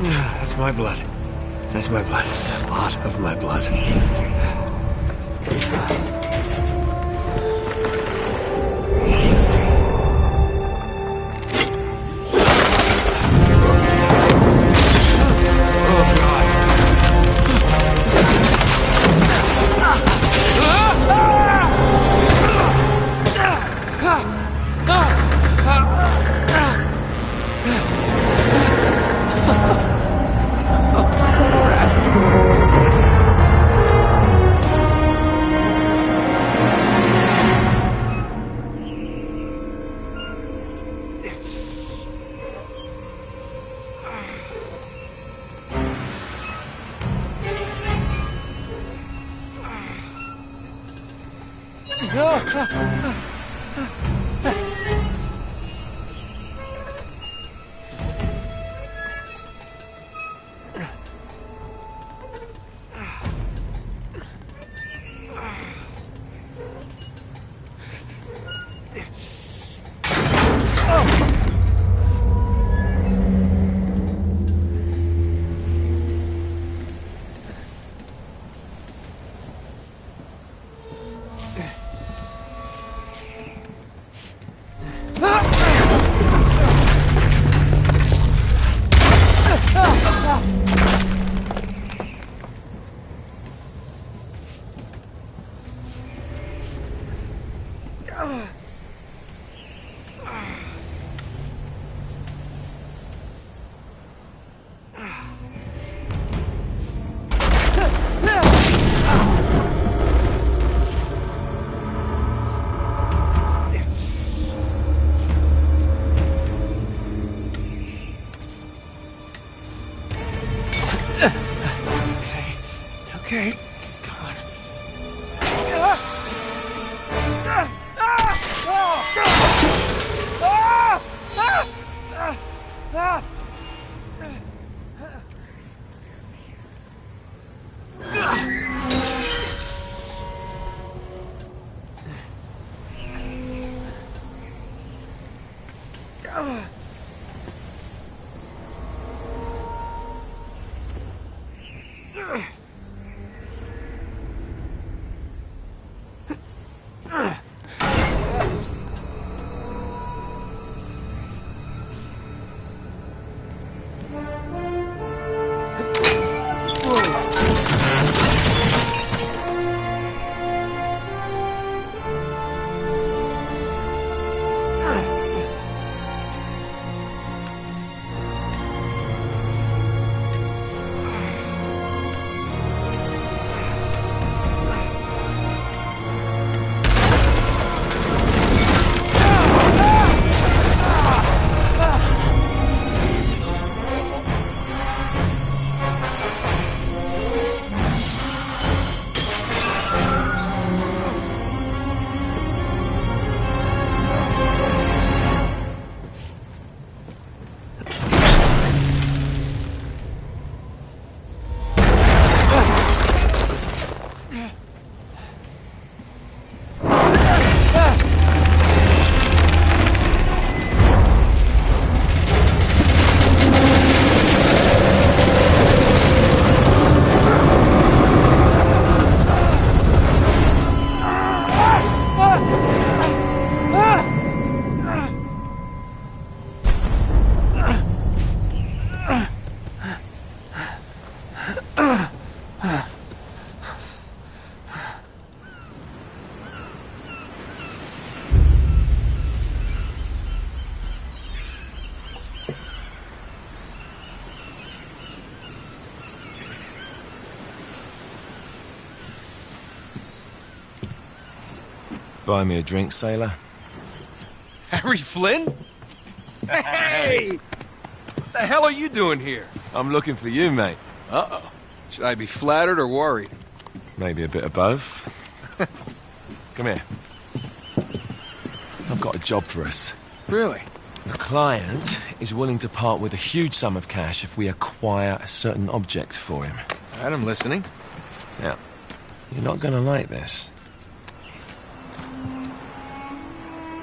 That's my blood. That's my blood. It's a lot of my blood. Okay. Come on. Buy me a drink, sailor? Harry Flynn? Hey! What the hell are you doing here? I'm looking for you, mate. Uh-oh. Should I be flattered or worried? Maybe a bit of both. Come here. I've got a job for us. Really? The client is willing to part with a huge sum of cash if we acquire a certain object for him. All right, I'm listening. Now, you're not gonna like this.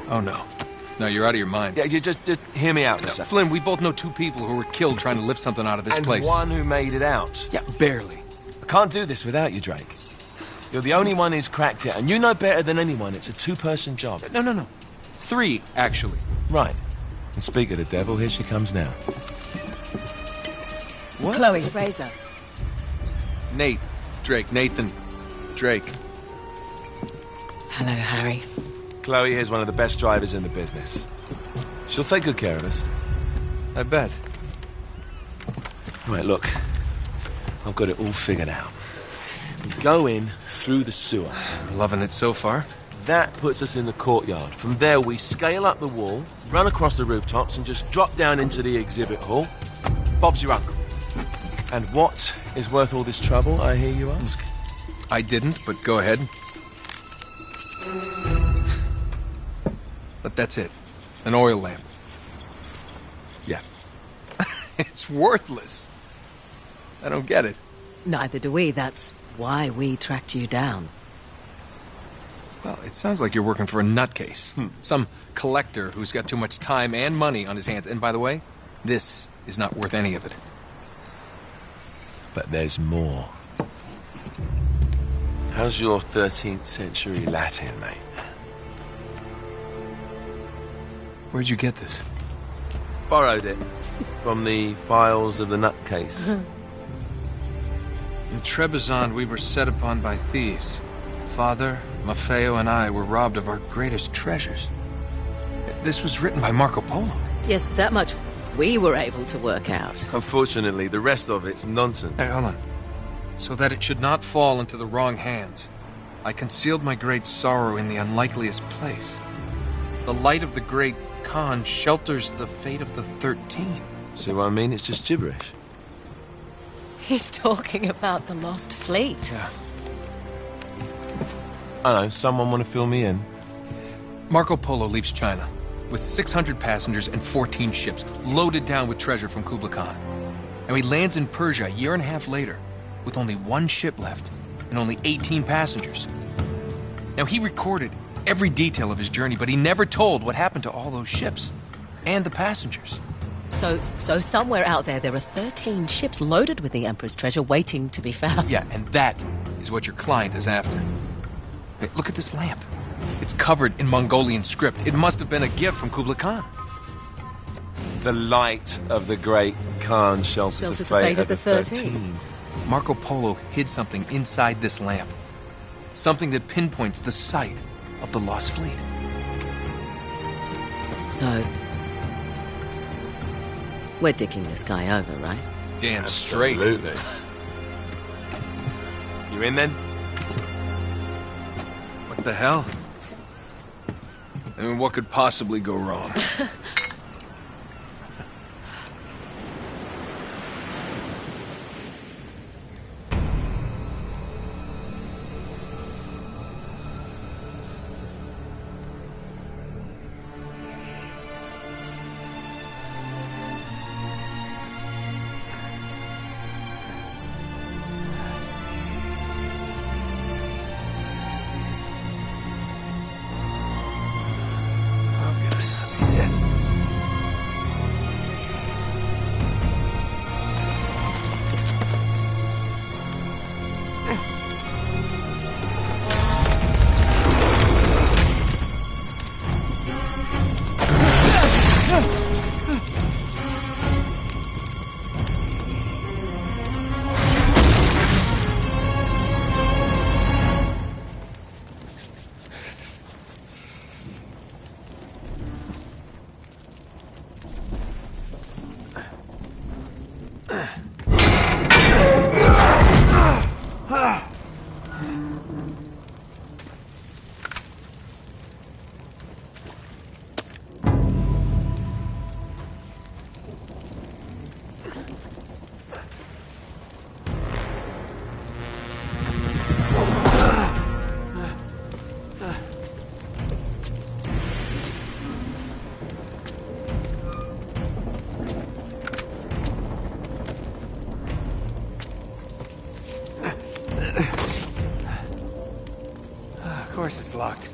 Oh, no. No, you're out of your mind. Yeah, you just hear me out for a second. Flynn, we both know two people who were killed trying to lift something out of this place. And one who made it out. Yeah, barely. I can't do this without you, Drake. You're the only one who's cracked it, and you know better than anyone it's a two-person job. No. 3, actually. Right. And speak of the devil, here she comes now. What? Chloe Fraser. Nate. Drake. Nathan. Drake. Hello, Harry. Chloe here's one of the best drivers in the business. She'll take good care of us. I bet. Right, look. I've got it all figured out. We go in through the sewer. Loving it so far. That puts us in the courtyard. From there, we scale up the wall, run across the rooftops, and just drop down into the exhibit hall. Bob's your uncle. And what is worth all this trouble, I hear you ask? I didn't, but go ahead. But that's it. An oil lamp. Yeah. It's worthless. I don't get it. Neither do we. That's why we tracked you down. Well, it sounds like you're working for a nutcase. Some collector who's got too much time and money on his hands. And by the way, this is not worth any of it. But there's more. How's your 13th century Latin, mate? Where'd you get this? Borrowed it from the files of the nutcase. In Trebizond, we were set upon by thieves. Father, Maffeo, and I were robbed of our greatest treasures. This was written by Marco Polo. Yes, that much we were able to work out. Unfortunately, the rest of it's nonsense. Hey, hold on. So that it should not fall into the wrong hands, I concealed my great sorrow in the unlikeliest place. The light of the great Khan shelters the fate of the 13. See what I mean? It's just gibberish. He's talking about the lost fleet. Yeah. I know, someone want to fill me in? Marco Polo leaves China with 600 passengers and 14 ships loaded down with treasure from Kublai Khan. And he lands in Persia a year and a half later with only 1 ship left and only 18 passengers. Now, he recorded every detail of his journey, but he never told what happened to all those ships and the passengers. So somewhere out there are 13 ships loaded with the Emperor's treasure waiting to be found. Yeah, and that is what your client is after. Hey, look at this lamp. It's covered in Mongolian script. It must have been a gift from Kublai Khan. The light of the great Khan shelters the fate of the 13. Marco Polo hid something inside this lamp. Something that pinpoints the site of the lost fleet. So, we're dicking this guy over, right? Damn straight. Absolutely. You in then? What the hell? I mean, what could possibly go wrong? Of course it's locked.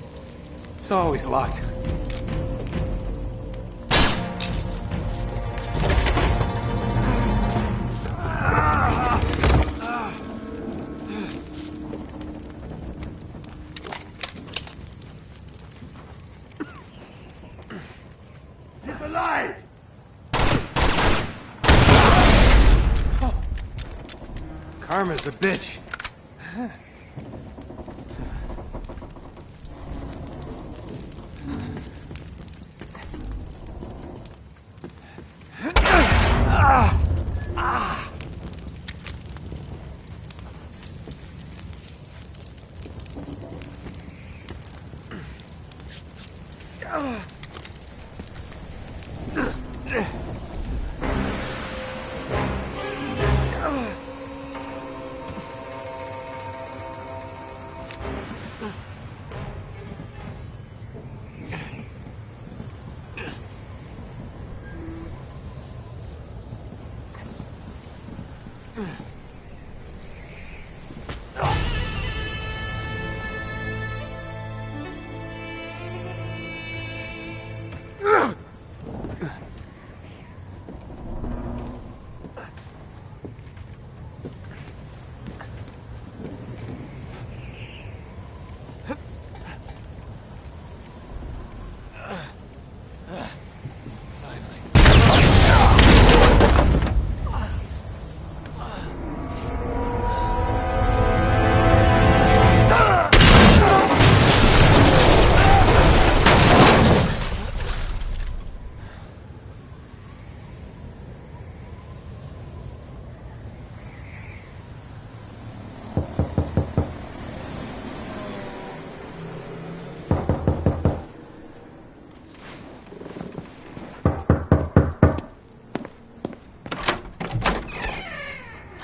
It's always locked. Karma's a bitch.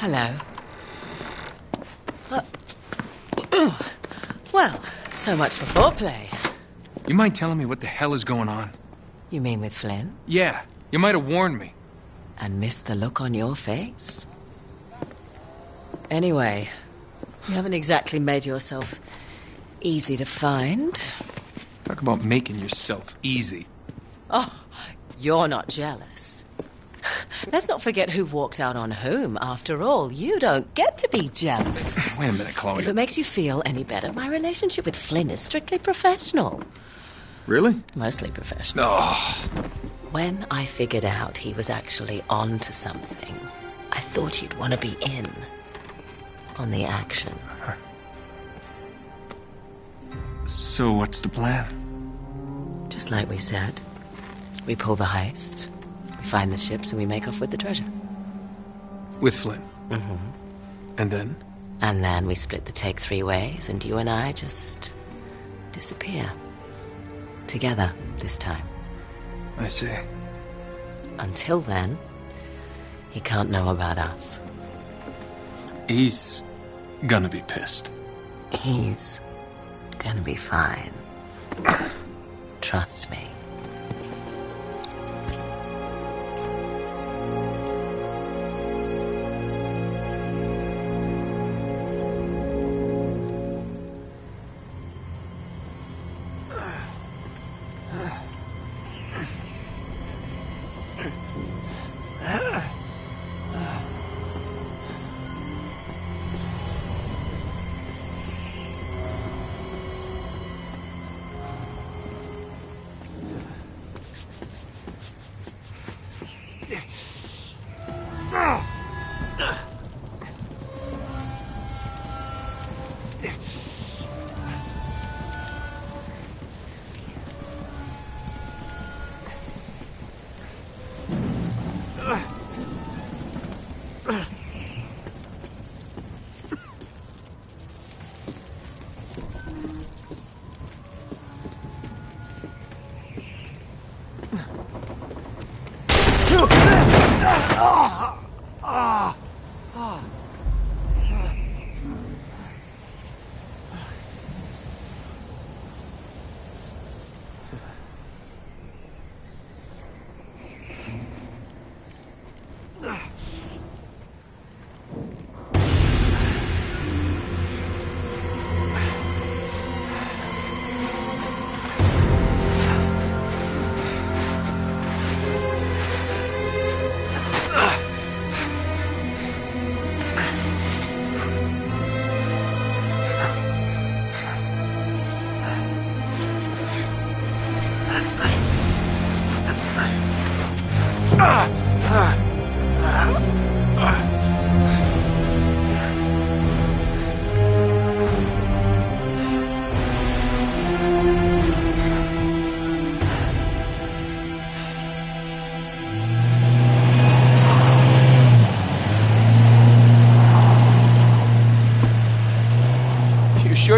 Hello. Well, so much for foreplay. You mind telling me what the hell is going on? You mean with Flynn? Yeah, you might have warned me. And missed the look on your face? Anyway, you haven't exactly made yourself easy to find. Talk about making yourself easy. Oh, you're not jealous. Let's not forget who walked out on whom. After all, you don't get to be jealous. Wait a minute, Chloe. If it makes you feel any better, my relationship with Flynn is strictly professional. Really? Mostly professional. Oh. When I figured out he was actually on to something, I thought you'd want to be in on the action. So what's the plan? Just like we said. We pull the heist, we find the ships, and we make off with the treasure. With Flynn? Mm-hmm. And then? And then we split the take 3 ways, and you and I just disappear. Together, this time. I see. Until then, he can't know about us. He's gonna be pissed. He's gonna be fine. Trust me.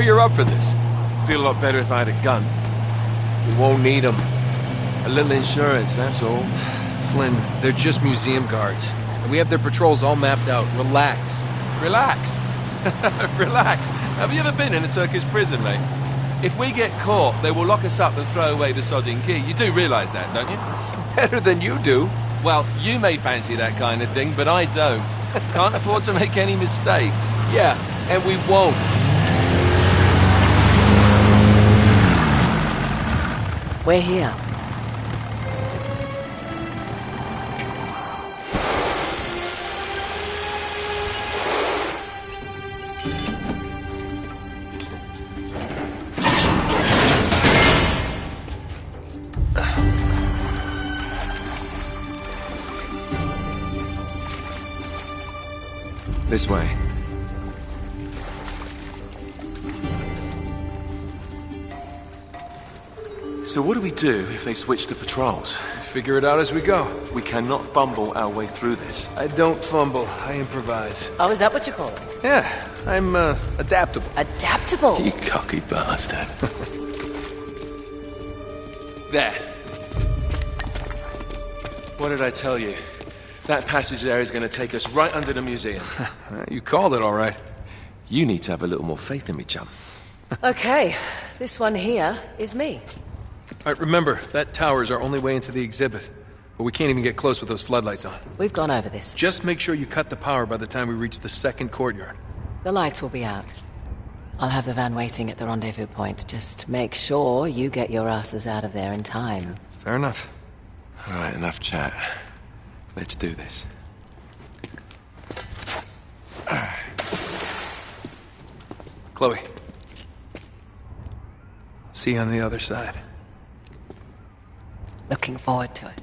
sure you're up for this? Feel a lot better if I had a gun. We won't need them. A little insurance, that's all. Flynn, they're just museum guards. And we have their patrols all mapped out. Relax. Relax. Relax. Have you ever been in a Turkish prison, mate? If we get caught, they will lock us up and throw away the sodding key. You do realise that, don't you? Better than you do. Well, you may fancy that kind of thing, but I don't. Can't afford to make any mistakes. Yeah, and we won't. We're here. This way. So what do we do if they switch the patrols? Figure it out as we go. We cannot bumble our way through this. I don't fumble, I improvise. Oh, is that what you call it? Yeah, I'm, adaptable. Adaptable. You cocky bastard. There. What did I tell you? That passage there is going to take us right under the museum. You called it all right. You need to have a little more faith in me, chum. Okay, this one here is me. All right, remember, that tower is our only way into the exhibit. But we can't even get close with those floodlights on. We've gone over this. Just make sure you cut the power by the time we reach the second courtyard. The lights will be out. I'll have the van waiting at the rendezvous point. Just make sure you get your asses out of there in time. Fair enough. All right, enough chat. Let's do this. Chloe. See you on the other side. Looking forward to it.